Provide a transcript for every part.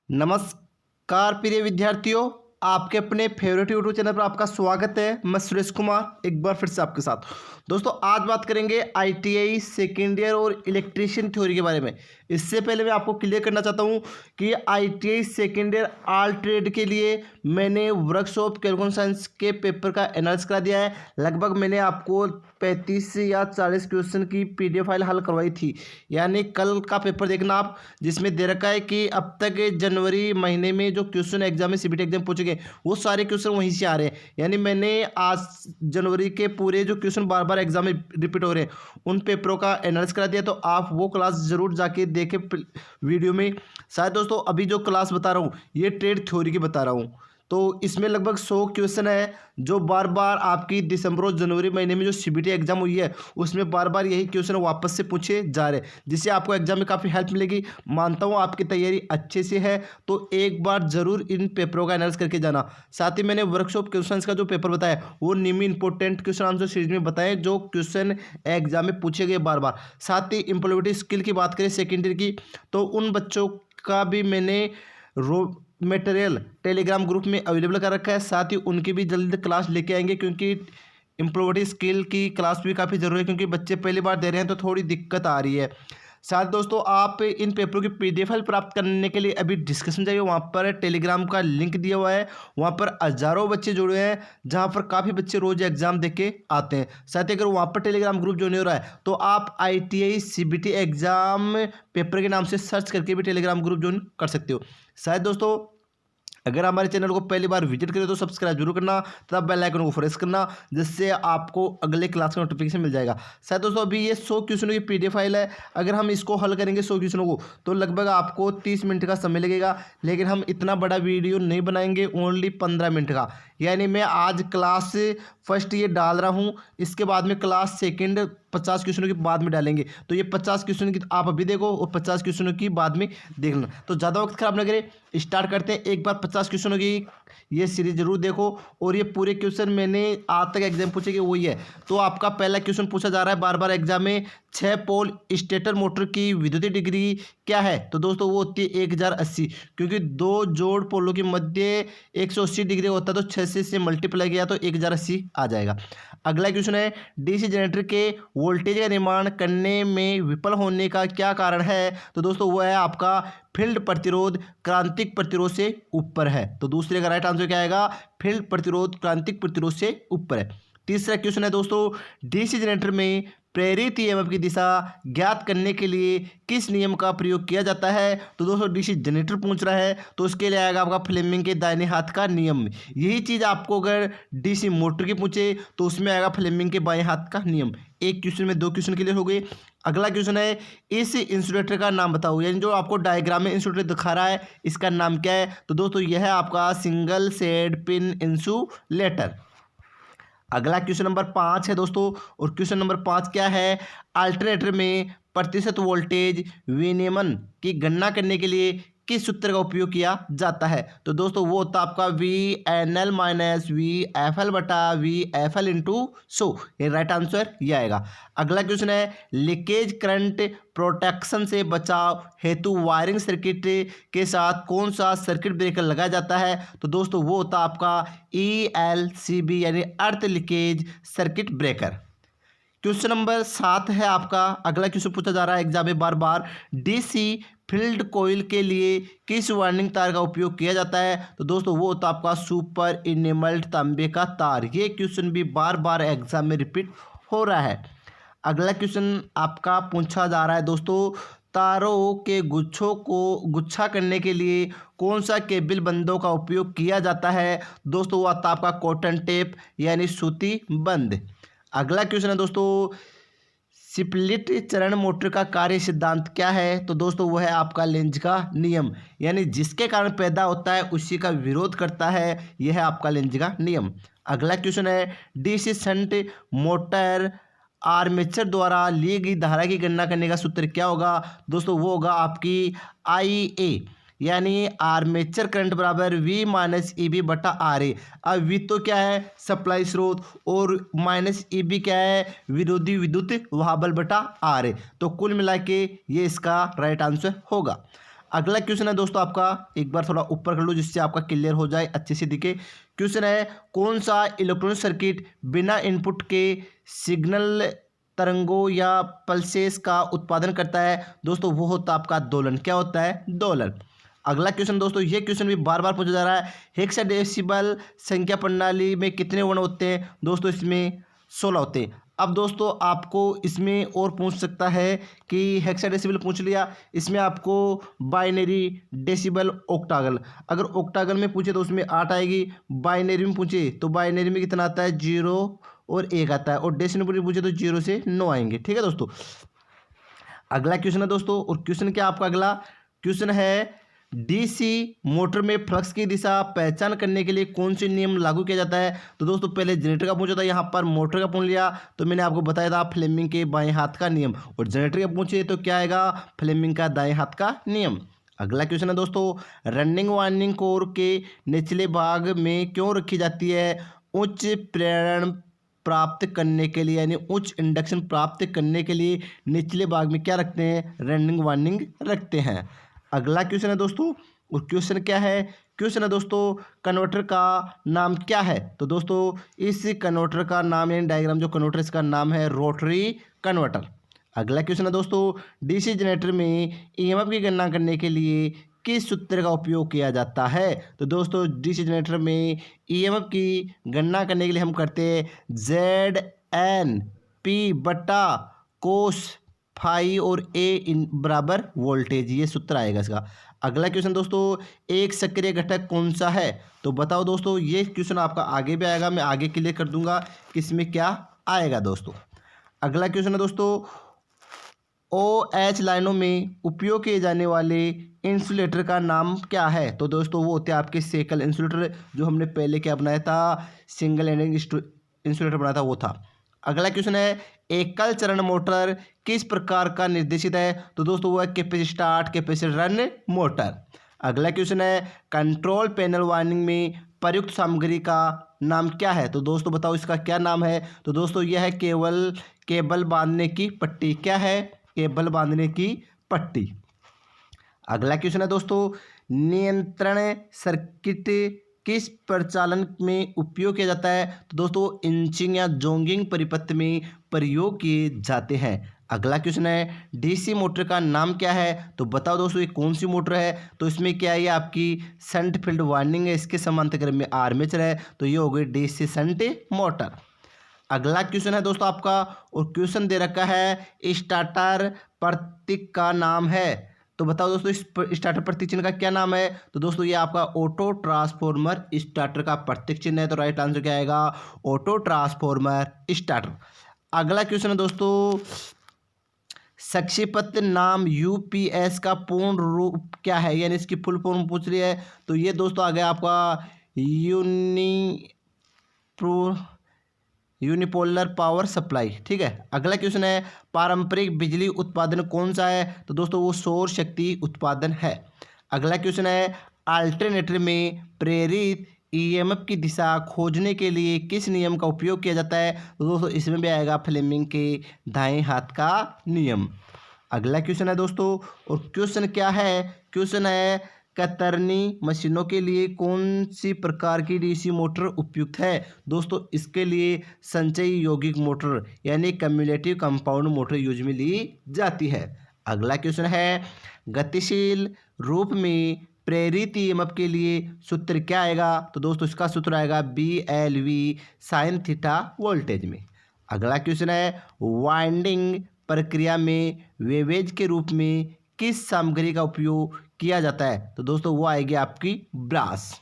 नमस्कार प्रिय विद्यार्थियों, आपके अपने फेवरेट यूट्यूब चैनल पर आपका स्वागत है। मैं सुरेश कुमार एक बार फिर से आपके साथ। दोस्तों आज बात करेंगे आईटीआई सेकेंड ईयर और इलेक्ट्रीशियन थ्योरी के बारे में। इससे पहले मैं आपको क्लियर करना चाहता हूं कि ITI second year all trade के लिए मैंने वर्कशॉप कैलकुलेशन साइंस के पेपर का एनालिसिस करा दिया है। लगभग मैंने आपको 35 या 40 क्वेश्चन की पीडीएफ फाइल हल करवाई थी, यानी कल का पेपर देखना आप, जिसमें दे रखा है कि अब तक जनवरी महीने में जो क्वेश्चन एग्जाम में सीबीटी एग्जाम पूछे वो सारे क्वेश्चन वहीं से आ रहे हैं। यानी मैंने आज जनवरी के पूरे जो क्वेश्चन बार बार एग्जाम में रिपीट हो रहे हैं उन पेपरों का एनालिसिस करा दिया, तो आप वो क्लास जरूर जाके देखें वीडियो में। शायद दोस्तों अभी जो क्लास बता रहा हूँ ये ट्रेड थ्योरी की बता रहा हूँ, तो इसमें लगभग 100 क्वेश्चन है जो बार बार आपकी दिसंबर और जनवरी महीने में जो सीबीटी एग्जाम हुई है उसमें बार बार यही क्वेश्चन वापस से पूछे जा रहे हैं, जिससे आपको एग्जाम में काफ़ी हेल्प मिलेगी। मानता हूँ आपकी तैयारी अच्छे से है, तो एक बार जरूर इन पेपरों का एनालिसिस करके जाना। साथ ही मैंने वर्कशॉप क्वेश्चन का जो पेपर बताया वो निम्न इंपॉर्टेंट क्वेश्चन आंसर सीरीज में बताए जो क्वेश्चन एग्जाम में पूछे गए बार बार। साथ ही इम्प्लॉयबिलिटी स्किल की बात करें सेकेंड ईयर की, तो उन बच्चों का भी मैंने मटेरियल टेलीग्राम ग्रुप में अवेलेबल कर रखा है। साथ ही उनकी भी जल्द क्लास लेके आएंगे, क्योंकि इम्प्लॉयबिलिटी स्किल की क्लास भी काफ़ी ज़रूरी है, क्योंकि बच्चे पहली बार दे रहे हैं तो थोड़ी दिक्कत आ रही है। साथ दोस्तों आप इन पेपरों की पीडीएफ फाइल प्राप्त करने के लिए अभी डिस्कशन जाइए, वहाँ पर टेलीग्राम का लिंक दिया हुआ है। वहाँ पर हज़ारों बच्चे जुड़े हैं, जहाँ पर काफ़ी बच्चे रोज़ एग्जाम दे के आते हैं। साथ ही अगर वहाँ पर टेलीग्राम ग्रुप जो नहीं हो रहा है तो आप आईटीआई सीबीटी एग्जाम पेपर के नाम से सर्च करके भी टेलीग्राम ग्रुप ज्वाइन कर सकते हो। शायद दोस्तों अगर हमारे चैनल को पहली बार विजिट करें तो सब्सक्राइब जरूर करना तथा बेल आइकन को प्रेस करना, जिससे आपको अगले क्लास का नोटिफिकेशन मिल जाएगा। शायद दोस्तों अभी ये 100 क्वेश्चनों की पीडीएफ फाइल है, अगर हम इसको हल करेंगे 100 क्वेश्चनों को तो लगभग आपको 30 मिनट का समय लगेगा, लेकिन हम इतना बड़ा वीडियो नहीं बनाएंगे, ओनली 15 मिनट का। यानी मैं आज क्लास फर्स्ट ये डाल रहा हूँ, इसके बाद में क्लास सेकेंड 50 क्वेश्चनों के बाद में डालेंगे, तो ये 50 क्वेश्चन की आप अभी देखो और 50 क्वेश्चनों की बाद में देखना। तो ज़्यादा वक्त खराब ना करें, स्टार्ट करते हैं। एक बार 50 क्वेश्चनों की ये सीरीज जरूर देखो, और ये पूरे क्वेश्चन मैंने आज तक एग्जाम पूछे कि वही है। तो आपका पहला क्वेश्चन पूछा जा रहा है बार बार एग्जाम में, 6 पोल स्टेटर मोटर की विद्युतीय डिग्री क्या है? तो दोस्तों वो होती है 1080, क्योंकि दो जोड़ पोलों के मध्य 180 डिग्री होता है, तो 6 से मल्टीप्लाई किया तो 1080 आ जाएगा। अगला क्वेश्चन है डीसी जनरेटर के वोल्टेज का निर्माण करने में विफल होने का क्या कारण है? तो दोस्तों वो है आपका फील्ड प्रतिरोध क्रांतिक प्रतिरोध से ऊपर है। तो दूसरे का राइट आंसर क्या आएगा? फील्ड प्रतिरोध क्रांतिक प्रतिरोध से ऊपर है। तीसरा क्वेश्चन है दोस्तों डीसी जनरेटर में प्रेरित ईएमएफ की दिशा ज्ञात करने के लिए किस नियम का प्रयोग किया जाता है? तो दोस्तों डीसी जनरेटर पूछ रहा है तो उसके लिए आएगा आपका फ्लेमिंग के दाहिने हाथ का नियम। यही चीज़ आपको अगर डीसी मोटर की पूछे तो उसमें आएगा फ्लेमिंग के बाएं हाथ का नियम। एक क्वेश्चन में 2 क्वेश्चन क्लियर हो गए। अगला क्वेश्चन है इस इंसुलेटर का नाम बताओ, यानी जो आपको डायग्राम में इंसुलेटर दिखा रहा है इसका नाम क्या है? तो दोस्तों यह है आपका सिंगल सेड पिन इंसुलेटर। अगला क्वेश्चन नंबर 5 है दोस्तों, और क्वेश्चन नंबर 5 क्या है? अल्टरनेटर में प्रतिशत वोल्टेज विनियमन की गणना करने के लिए किस सूत्र का उपयोग किया जाता है? तो दोस्तों वो होता है आपका V N L minus V F L बटा वी एफ एल इंटू सो। ये राइट आंसर ये आएगा। अगला क्वेश्चन है लीकेज करंट प्रोटेक्शन से बचाव हेतु वायरिंग सर्किट के साथ कौन सा सर्किट ब्रेकर लगाया जाता है? तो दोस्तों वो होता है आपका ELCB यानी अर्थ leakage circuit breaker. Question number 7 है आपका। अगला क्वेश्चन पूछा जा रहा है एग्जाम में बार बार डीसी फील्ड कॉइल के लिए किस वाइंडिंग तार का उपयोग किया जाता है? तो दोस्तों वो होता है आपका सुपर इनेमल्ड तांबे का तार। ये क्वेश्चन भी बार बार एग्जाम में रिपीट हो रहा है। अगला क्वेश्चन आपका पूछा जा रहा है दोस्तों तारों के गुच्छों को गुच्छा करने के लिए कौन सा केबल बंदों का उपयोग किया जाता है? दोस्तों वो आता है आपका कॉटन टेप यानी सूती बंद। अगला क्वेश्चन है दोस्तों स्प्लिट चरण मोटर का कार्य सिद्धांत क्या है? तो दोस्तों वह है आपका लेंज का नियम, यानी जिसके कारण पैदा होता है उसी का विरोध करता है, यह है आपका लेंज का नियम। अगला क्वेश्चन है डीसी शंट मोटर आर्मेचर द्वारा ली गई धारा की गणना करने का सूत्र क्या होगा? दोस्तों वो होगा आपकी IA, यानी आर्मेचर करंट बराबर V माइनस EB बटा RA। अब V तो क्या है? सप्लाई स्रोत, और माइनस EB क्या है? विरोधी विद्युत वहाबल बटा RA। तो कुल मिला के ये इसका राइट आंसर होगा। अगला क्वेश्चन है दोस्तों आपका, एक बार थोड़ा ऊपर कर लो जिससे आपका क्लियर हो जाए, अच्छे से दिखे। क्वेश्चन है, कौन सा इलेक्ट्रॉनिक सर्किट बिना इनपुट के सिग्नल तरंगों या पल्सेस का उत्पादन करता है? दोस्तों वो होता है आपका दोलन। क्या होता है? दोलन। अगला क्वेश्चन दोस्तों, ये क्वेश्चन भी बार बार पूछा जा रहा है, हेक्साडेसिमल संख्या प्रणाली में कितने वर्ण होते हैं? दोस्तों इसमें 16 होते हैं। अब दोस्तों आपको इसमें और पूछ सकता है कि हेक्साडेसिमल पूछ लिया, इसमें आपको बाइनरी, डेसिबल, ऑक्टागल। अगर ऑक्टागल में पूछे तो उसमें 8 आएगी, बाइनरी में पूछे तो बाइनरी में कितना आता है? 0 और 1 आता है, और डेसिमल में पूछे तो 0 से 9 आएंगे। ठीक है दोस्तों। अगला क्वेश्चन है दोस्तों, और क्वेश्चन क्या आपका अगला क्वेश्चन है, डीसी मोटर में फ्लक्स की दिशा पहचान करने के लिए कौन से नियम लागू किया जाता है? तो दोस्तों पहले जनरेटर का पूछा था, यहाँ पर मोटर का पूछ लिया तो मैंने आपको बताया था फ्लेमिंग के बाएं हाथ का नियम, और जनरेटर का पूछे तो क्या आएगा? फ्लेमिंग का दाएं हाथ का नियम। अगला क्वेश्चन है दोस्तों, रनिंग वाइंडिंग कोर के निचले भाग में क्यों रखी जाती है? उच्च प्रेरण प्राप्त करने के लिए, यानी उच्च इंडक्शन प्राप्त करने के लिए निचले भाग में क्या रखते हैं? रनिंग वाइंडिंग रखते हैं। अगला क्वेश्चन है दोस्तों, और क्वेश्चन क्या है? क्वेश्चन है दोस्तों, कन्वर्टर का नाम क्या है? तो दोस्तों इस कन्वर्टर का नाम, यानी डायग्राम जो कन्वर्टर इसका नाम है रोटरी कन्वर्टर। अगला क्वेश्चन है दोस्तों, डीसी जनरेटर में ईएमएफ की गणना करने के लिए किस सूत्र का उपयोग किया जाता है? तो दोस्तों डीसी जनरेटर में ईएमएफ की गणना करने के लिए हम करते हैं ZNP/कोस फाई और ए इन बराबर वोल्टेज, ये सूत्र आएगा इसका। अगला क्वेश्चन दोस्तों, एक सक्रिय घटक कौन सा है? तो बताओ दोस्तों, ये क्वेश्चन आपका आगे भी आएगा, मैं आगे क्लियर कर दूंगा कि इसमें क्या आएगा दोस्तों। अगला क्वेश्चन है दोस्तों, OH लाइनों में उपयोग किए जाने वाले इंसुलेटर का नाम क्या है? तो दोस्तों वो होते हैं आपके सेकल इंसुलेटर, जो हमने पहले क्या बनाया था? सिंगल एंडिंग इंसुलेटर बनाया था, वो था। अगला क्वेश्चन है, एकल चरण मोटर किस प्रकार का निर्देशित है? तो दोस्तों वो है capacitor start, capacitor run motor. अगला क्वेश्चन है, कंट्रोल पैनल वाइंडिंग में प्रयुक्त सामग्री का नाम क्या है? तो दोस्तों बताओ इसका क्या नाम है? तो दोस्तों यह है केबल बांधने की पट्टी। क्या है? केबल बांधने की पट्टी। अगला क्वेश्चन है दोस्तों, नियंत्रण सर्किट किस प्रचालन में उपयोग किया जाता है? तो दोस्तों इंचिंग या जोंगिंग परिपथ में प्रयोग किए जाते हैं। अगला क्वेश्चन है, डीसी मोटर का नाम क्या है? तो बताओ दोस्तों ये कौन सी मोटर है? तो इसमें क्या है? ये आपकी शंट फील्ड वाइंडिंग है, इसके समांतर क्रम में आर्मेचर है, तो ये हो गई डीसी शंट मोटर। अगला क्वेश्चन है दोस्तों आपका, और क्वेश्चन दे रखा है, स्टार्टर प्रतीक का नाम है। तो बताओ दोस्तों इस स्टार्टर प्रतीक चिन्ह का क्या नाम है? तो दोस्तों ये आपका ऑटो ट्रांसफॉर्मर स्टार्टर का प्रतीक चिन्ह है, तो राइट आंसर क्या आएगा? Auto transformer starter. अगला क्वेश्चन है दोस्तों, संक्षिप्त नाम यूपीएस का पूर्ण रूप क्या है? यानी इसकी फुल फॉर्म पूछ रही है, तो ये दोस्तों आ गया आपका यूनिपोलर पावर सप्लाई। ठीक है। अगला क्वेश्चन है, पारंपरिक बिजली उत्पादन कौन सा है? तो दोस्तों वो सौर शक्ति उत्पादन है। अगला क्वेश्चन है, अल्टरनेटर में प्रेरित ईएमएफ की दिशा खोजने के लिए किस नियम का उपयोग किया जाता है? तो दोस्तों इसमें भी आएगा फ्लेमिंग के दाएं हाथ का नियम। अगला क्वेश्चन है दोस्तों, और क्वेश्चन क्या है? क्वेश्चन है, कतरनी मशीनों के लिए कौन सी प्रकार की डीसी मोटर उपयुक्त है? दोस्तों इसके लिए संचयी यौगिक मोटर यानी कम्युलेटिव कंपाउंड मोटर यूज में ली जाती है। अगला क्वेश्चन है, गतिशील रूप में प्रेरित ईएमएफ के लिए सूत्र क्या आएगा? तो दोस्तों इसका सूत्र आएगा BLV साइन थीटा वोल्टेज में। अगला क्वेश्चन है, वाइंडिंग प्रक्रिया में वेवेज के रूप में किस सामग्री का उपयोग किया जाता है? तो दोस्तों वो आएगी आपकी ब्रास।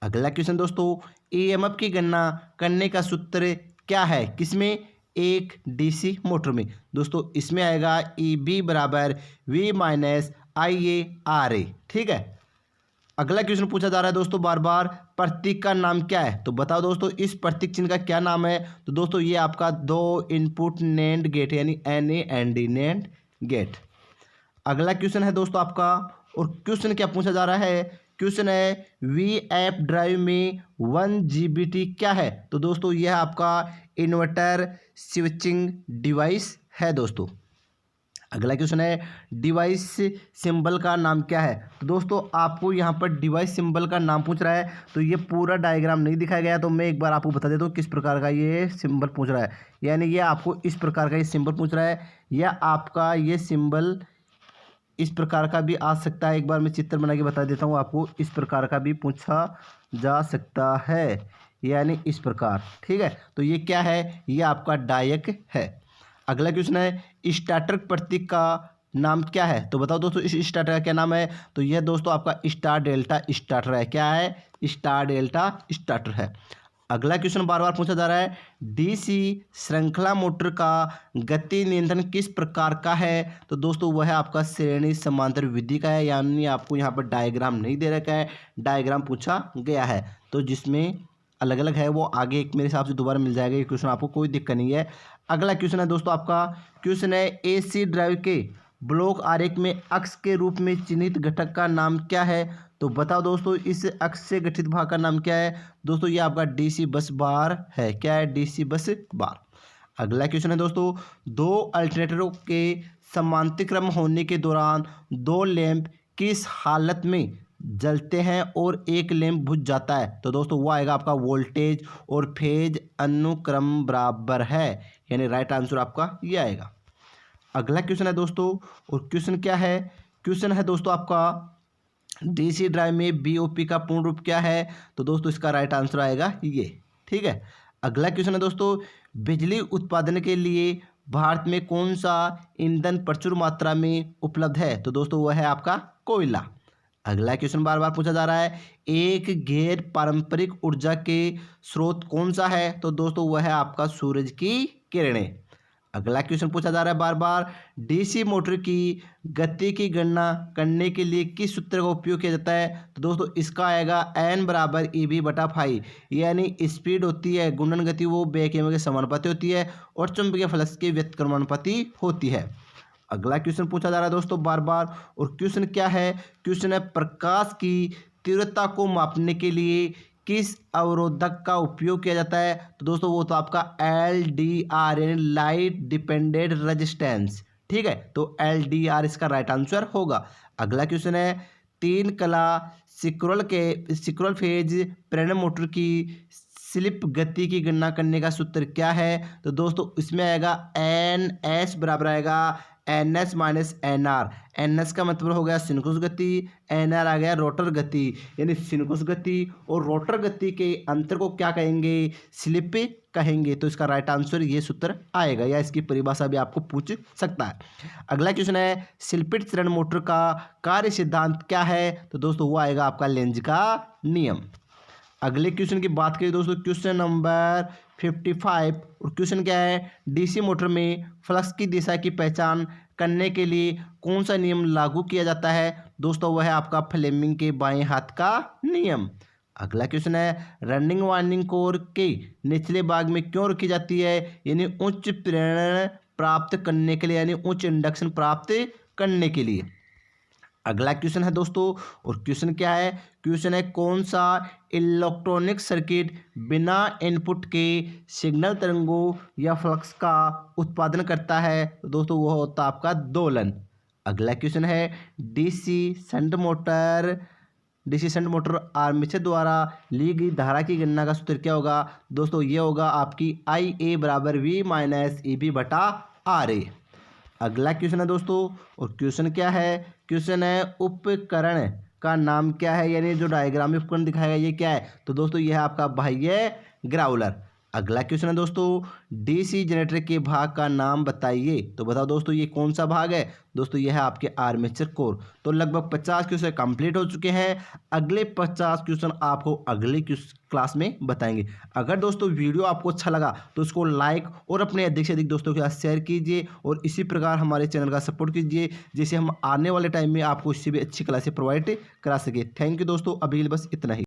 अगला क्वेश्चन दोस्तों, ईएमएफ की गणना करने का सूत्र क्या है? किसमें? एक डीसी मोटर में। दोस्तों इसमें आएगा EB बराबर V माइनस IARA। ठीक है। अगला क्वेश्चन पूछा जा रहा है दोस्तों बार बार, प्रतीक का नाम क्या है? तो बताओ दोस्तों इस प्रतीक चिन्ह का क्या नाम है? तो दोस्तों ये आपका दो इनपुट नैंड गेट यानी NAND नैंड गेट। अगला क्वेश्चन है दोस्तों आपका, और क्वेश्चन क्या पूछा जा रहा है? क्वेश्चन है, VF ड्राइव में 1 GBT क्या है? तो दोस्तों यह आपका इन्वर्टर स्विचिंग डिवाइस है दोस्तों। अगला क्वेश्चन है डिवाइस सिंबल का नाम क्या है। तो दोस्तों आपको यहाँ पर डिवाइस सिंबल का नाम पूछ रहा है, तो ये पूरा डायग्राम नहीं दिखाया गया, तो मैं एक बार आपको बता देता हूँ किस प्रकार का ये सिंबल पूछ रहा है। यानी ये आपको इस प्रकार का ये सिंबल पूछ रहा है, या आपका ये सिंबल इस प्रकार का भी आ सकता है। एक बार मैं चित्र बना के बता देता हूँ आपको, इस प्रकार का भी पूछा जा सकता है, यानी इस प्रकार। ठीक है, तो ये क्या है, ये आपका डायक है। अगला क्वेश्चन है स्टार्टर प्रतीक का नाम क्या है। तो बताओ दोस्तों इस स्टार्टर का क्या नाम है। तो यह दोस्तों आपका स्टार डेल्टा स्टार्टर है। क्या है, स्टार डेल्टा स्टार्टर है। अगला क्वेश्चन बार बार पूछा जा रहा है डीसी श्रृंखला मोटर का गति नियंत्रण किस प्रकार का है। तो दोस्तों वह आपका श्रेणी समांतर विधि का है, यानी आपको यहाँ पर डायग्राम नहीं दे रखा है, डायग्राम पूछा गया है, तो जिसमें अलग अलग है वो आगे एक मेरे हिसाब से दोबारा मिल जाएगा। ये क्वेश्चन आपको कोई दिक्कत नहीं है। अगला क्वेश्चन है दोस्तों आपका क्वेश्चन है एसी ड्राइव के ब्लॉक आरेख में अक्ष के रूप में चिन्हित घटक का नाम क्या है। तो बताओ दोस्तों इस अक्ष से गठित भाग का नाम क्या है। दोस्तों ये आपका डीसी बस बार है। क्या है, डीसी बस बार। अगला क्वेश्चन है दोस्तों दो अल्टरनेटरों के समांतर क्रम होने के दौरान दो लैंप किस हालत में जलते हैं और एक लैंप बुझ जाता है। तो दोस्तों वो आएगा आपका वोल्टेज और फेज अनुक्रम बराबर है, यानी राइट आंसर आपका ये आएगा। अगला क्वेश्चन है दोस्तों, और क्वेश्चन क्या है, क्वेश्चन है दोस्तों आपका डीसी ड्राइव में बीओपी का पूर्ण रूप क्या है। तो दोस्तों इसका राइट आंसर आएगा ये। ठीक है, अगला क्वेश्चन है दोस्तों बिजली उत्पादन के लिए भारत में कौन सा ईंधन प्रचुर मात्रा में उपलब्ध है। तो दोस्तों वह है आपका कोयला। अगला क्वेश्चन बार बार पूछा जा रहा है एक गैर पारंपरिक ऊर्जा के स्रोत कौन सा है। तो दोस्तों वह है आपका सूरज की किरणें। अगला क्वेश्चन पूछा जा रहा है बार बार डीसी मोटर की गति की गणना करने के लिए किस सूत्र का उपयोग किया जाता है। तो दोस्तों इसका आएगा एन बराबर EB/φ, यानी स्पीड होती है गुणन गति वो बैक ईएमएफ के समानुपाती होती है और चुंबकीय फ्लक्स के व्युत्क्रमानुपाती होती है। अगला क्वेश्चन पूछा जा रहा है दोस्तों बार बार, और क्वेश्चन क्या है, क्वेश्चन है प्रकाश की तीव्रता को मापने के लिए किस अवरोधक का उपयोग किया जाता है। तो दोस्तों वो तो आपका LDR यानी लाइट डिपेंडेंट रेजिस्टेंस। ठीक है, तो LDR इसका राइट आंसर होगा। अगला क्वेश्चन है तीन कला सिक्रोल फेज प्रेरण मोटर की स्लिप गति की गणना करने का सूत्र क्या है। तो दोस्तों इसमें आएगा NS बराबर आएगा NS माइनस NR। NS का मतलब हो गया सिंक्रोनस गति, NR आ गया रोटर गति, यानी सिंक्रोनस गति और रोटर गति के अंतर को क्या कहेंगे, स्लिप कहेंगे। तो इसका राइट आंसर ये सूत्र आएगा, या इसकी परिभाषा भी आपको पूछ सकता है। अगला क्वेश्चन है स्लिपिट चरण मोटर का कार्य सिद्धांत क्या है। तो दोस्तों वो आएगा आपका लेंज का नियम। अगले क्वेश्चन की बात करें दोस्तों क्वेश्चन नंबर 55, और क्वेश्चन क्या है डीसी मोटर में फ्लक्स की दिशा की पहचान करने के लिए कौन सा नियम लागू किया जाता है। दोस्तों वह है आपका फ्लेमिंग के बाएं हाथ का नियम। अगला क्वेश्चन है रनिंग वाइंडिंग कोर के निचले भाग में क्यों रखी जाती है, यानी उच्च प्रेरण प्राप्त करने के लिए, यानी उच्च इंडक्शन प्राप्त करने के लिए। अगला क्वेश्चन है दोस्तों, और क्वेश्चन क्या है, क्वेश्चन है कौन सा इलेक्ट्रॉनिक सर्किट बिना इनपुट के सिग्नल तरंगों या फ्लक्स का उत्पादन करता है। तो दोस्तों वो होता है आपका दोलन। अगला क्वेश्चन है डीसी शंट मोटर आर्मेचर द्वारा ली गई धारा की गणना का सूत्र क्या होगा। दोस्तों ये होगा आपकी IA बराबर V माइनस EB/RA। अगला क्वेश्चन है दोस्तों, और क्वेश्चन क्या है, क्वेश्चन है उपकरण का नाम क्या है, यानी जो डायग्राम में उपकरण दिखाएगा ये क्या है। तो दोस्तों यह है आपका बाह्य ग्राउलर। अगला क्वेश्चन है दोस्तों डीसी जनरेटर के भाग का नाम बताइए। तो बताओ दोस्तों ये कौन सा भाग है। दोस्तों यह है आपके आर्मेचर कोर। तो लगभग 50 क्वेश्चन कंप्लीट हो चुके हैं। अगले 50 क्वेश्चन आपको अगले क्लास में बताएंगे। अगर दोस्तों वीडियो आपको अच्छा लगा तो उसको लाइक और अपने अधिक से अधिक दोस्तों के साथ शेयर कीजिए, और इसी प्रकार हमारे चैनल का सपोर्ट कीजिए, जिससे हम आने वाले टाइम में आपको इससे भी अच्छी क्लासें प्रोवाइड करा सके। थैंक यू दोस्तों, अभी बस इतना ही।